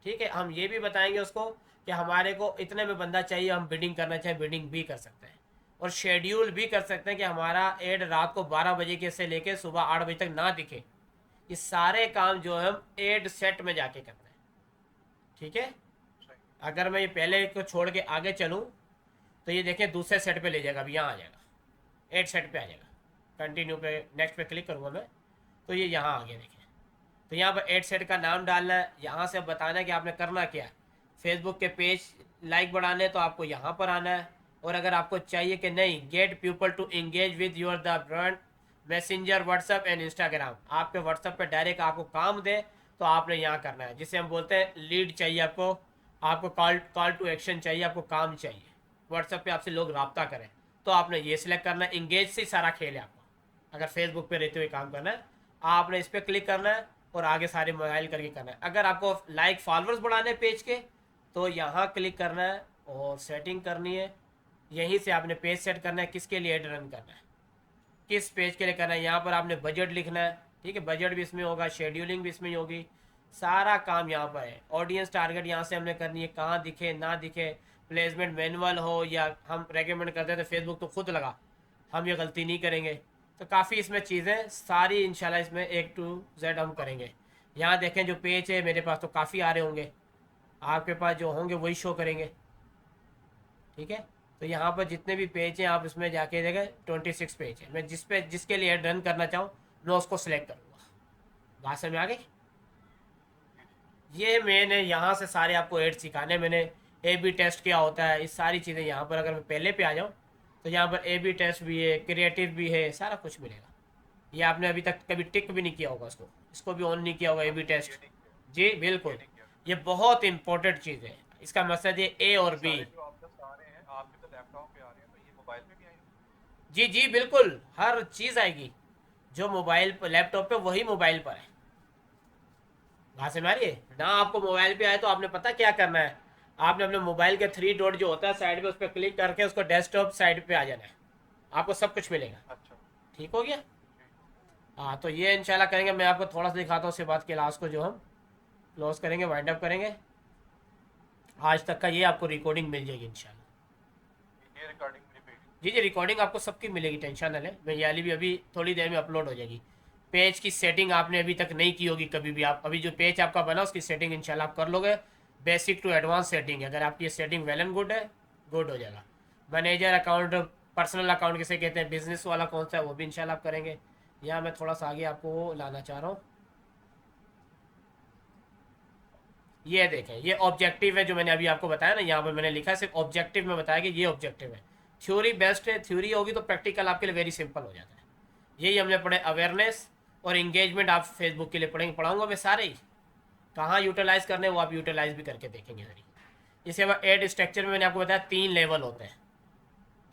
ठीक है। हम ये भी बताएंगे उसको कि हमारे को इतने में बंदा चाहिए, हम बिडिंग करना चाहें बिडिंग भी कर सकते हैं, और शेड्यूल भी कर सकते हैं कि हमारा एड रात को 12 बजे के से लेके सुबह 8 बजे तक ना दिखे। ये सारे काम जो है हम एड सेट में जाके करते हैं, ठीक है। अगर मैं ये पहले को छोड़ के आगे चलूँ तो ये देखें दूसरे सेट पे ले जाएगा, अब यहाँ आ जाएगा, एड सेट पे आ जाएगा, कंटिन्यू पे नेक्स्ट पे क्लिक करूँगा मैं तो ये यहाँ आ गया, देखें। तो यहाँ पर एड सेट का नाम डालना है, यहाँ से बताना है कि आपने करना क्या है। फेसबुक के पेज लाइक बढ़ाने तो आपको यहाँ पर आना है, और अगर आपको चाहिए कि नहीं get people to engage with your the brand Messenger WhatsApp and Instagram, आपके व्हाट्सएप पे डायरेक्ट आपको काम दे, तो आपने यहाँ करना है, जिसे हम बोलते हैं लीड चाहिए आपको, आपको कॉल कॉल टू एक्शन चाहिए, आपको काम चाहिए, व्हाट्सएप पे आपसे लोग रब्ता करें, तो आपने ये सिलेक्ट करना है। इंगेज से सारा खेल है आपका। अगर फेसबुक पे रहते हुए काम करना है, आपने इस पर क्लिक करना है और आगे सारे मोबाइल करके करना है। अगर आपको लाइक फॉलोअर्स बढ़ाने हैं पेज के, तो यहाँ क्लिक करना है और सेटिंग करनी है। यहीं से आपने पेज सेट करना है, किसके लिए एड रन करना है, किस पेज के लिए करना है। यहाँ पर आपने बजट लिखना है, ठीक है, बजट भी इसमें होगा, शेड्यूलिंग भी इसमें होगी, सारा काम यहाँ पर है। ऑडियंस टारगेट यहाँ से हमने करनी है, कहाँ दिखे ना दिखे, प्लेसमेंट मैनुअल हो या हम रेकमेंड करते हैं तो फेसबुक तो खुद लगा, हम ये गलती नहीं करेंगे। तो काफ़ी इसमें चीज़ें सारी इंशाल्लाह इसमें A to Z हम करेंगे। यहाँ देखें जो पेज है मेरे पास तो काफ़ी आ रहे होंगे, आपके पास जो होंगे वही शो करेंगे, ठीक है। तो यहाँ पर जितने भी पेज हैं आप इसमें जाके देखें 26 पेज है। मैं जिसके लिए रन करना चाहूँ मैं उसको सिलेक्ट करूँगा। बात समझ में आ गई? ये मैंने यहाँ से सारे आपको एड सिखाने, मैंने A/B टेस्ट क्या होता है, इस सारी चीज़ें यहाँ पर। अगर मैं पहले पे आ जाऊँ तो यहाँ पर A/B टेस्ट भी है, क्रिएटिव भी है, सारा कुछ मिलेगा। ये आपने अभी तक कभी टिक भी नहीं किया होगा, इसको भी ऑन नहीं किया होगा A/B ये टेस्ट। नहीं किया, जी ये बिल्कुल, नहीं किया। ये बहुत इंपॉर्टेंट चीज़ है। इसका मकसद ये A ये और B। सारे जो आप दस आ रहे हैं आपके तो लैपटॉप पे आ रहे हैं, तो ये मोबाइल पे भी आएंगे? जी जी बिल्कुल, हर चीज़ आएगी। जो मोबाइल पर लैपटॉप पे वही मोबाइल पर है। वहाँ से मारिए ना, आपको मोबाइल पे आए तो आपने पता क्या करना है, आपने अपने मोबाइल के 3 डॉट जो होता है साइड पे, उस पर क्लिक करके उसको डेस्कटॉप साइड पे आ जाना है, आपको सब कुछ मिलेगा। अच्छा, ठीक हो गया? जी। हाँ, तो ये इंशाल्लाह करेंगे। मैं आपको थोड़ा सा दिखाता हूँ, उसके बाद क्लास को जो हम क्लोज करेंगे, वाइंड अप करेंगे। आज तक का ये आपको रिकॉर्डिंग मिल जाएगी इंशाल्लाह। ये रिकॉर्डिंग रिपीट। जी जी, रिकॉर्डिंग आपको सबकी मिलेगी, टेंशन ना लें। मैं याली भी अभी थोड़ी देर में अपलोड हो जाएगी। पेज की सेटिंग आपने अभी तक नहीं की होगी कभी भी, आप अभी जो पेज आपका बना उसकी सेटिंग इंशाल्लाह आप कर लोगे। बेसिक टू एडवांस सेटिंग है, अगर आपकी ये सेटिंग वेल एंड गुड है, गुड हो जाएगा। मैनेजर अकाउंट, पर्सनल अकाउंट किसे कहते हैं, बिजनेस वाला कौन सा है, वो भी इंशाल्लाह आप करेंगे। यहाँ मैं थोड़ा सा आगे आपको लाना चाह रहा हूँ। ये देखें, ये ऑब्जेक्टिव है जो मैंने अभी आपको बताया ना, यहाँ पर मैंने लिखा है सिर्फ ऑब्जेक्टिव में बताया कि ये ऑब्जेक्टिव है। थ्योरी बेस्ट है, थ्योरी होगी तो प्रैक्टिकल आपके लिए वेरी सिंपल हो जाता है। यही हमने पढ़े, अवेयरनेस और इंगेजमेंट आप फेसबुक के लिए पढ़ेंगे, पढ़ाऊंगा मैं सारे ही। कहाँ यूटिलाइज करने वो आप यूटिलाइज भी करके देखेंगे जरिए। इसके बाद एड स्ट्रक्चर में मैंने आपको बताया 3 लेवल होते हैं,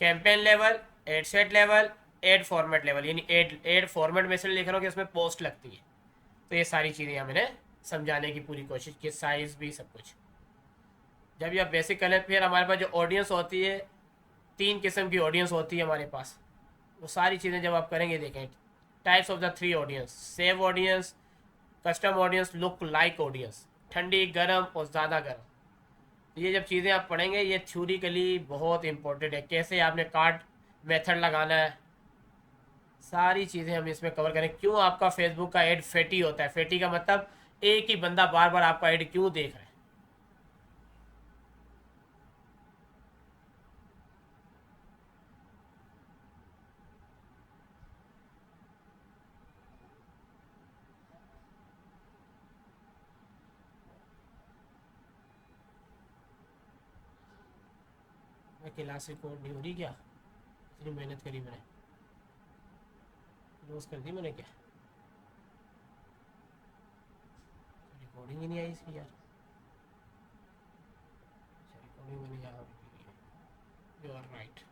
campaign level, ad set level, add format level. यानी एड फॉर्मेट में से लिख रहा हूँ कि उसमें पोस्ट लगती है। तो ये सारी चीज़ें यहाँ मैंने समझाने की पूरी कोशिश की, साइज भी सब कुछ। जब ये आप बेसिक कर लें, फिर हमारे पास जो ऑडियंस होती है, 3 किस्म की ऑडियंस होती है हमारे पास। वो सारी चीज़ें जब आप करेंगे, देखें types of the 3 audience, save audience, custom audience, look like audience, ठंडी, गर्म और ज़्यादा गर्म। ये जब चीज़ें आप पढ़ेंगे, ये थ्योरिकली बहुत इंपॉर्टेंट है। कैसे आपने कार्ड मेथड लगाना है, सारी चीज़ें हम इसमें कवर करें। क्यों आपका फेसबुक का एड फेटी होता है, फेटी का मतलब एक ही बंदा बार बार आपका एड क्यों देख रहा है। मैं क्लास रिकॉर्ड नहीं हो रही क्या, इतनी मेहनत करी मैंने, रोज़ कर दी मैंने क्या, रिकॉर्डिंग ही नहीं आई इसकी यार। अच्छा, रिकॉर्डिंग मैंने यहाँ पे की है, यू आर राइट।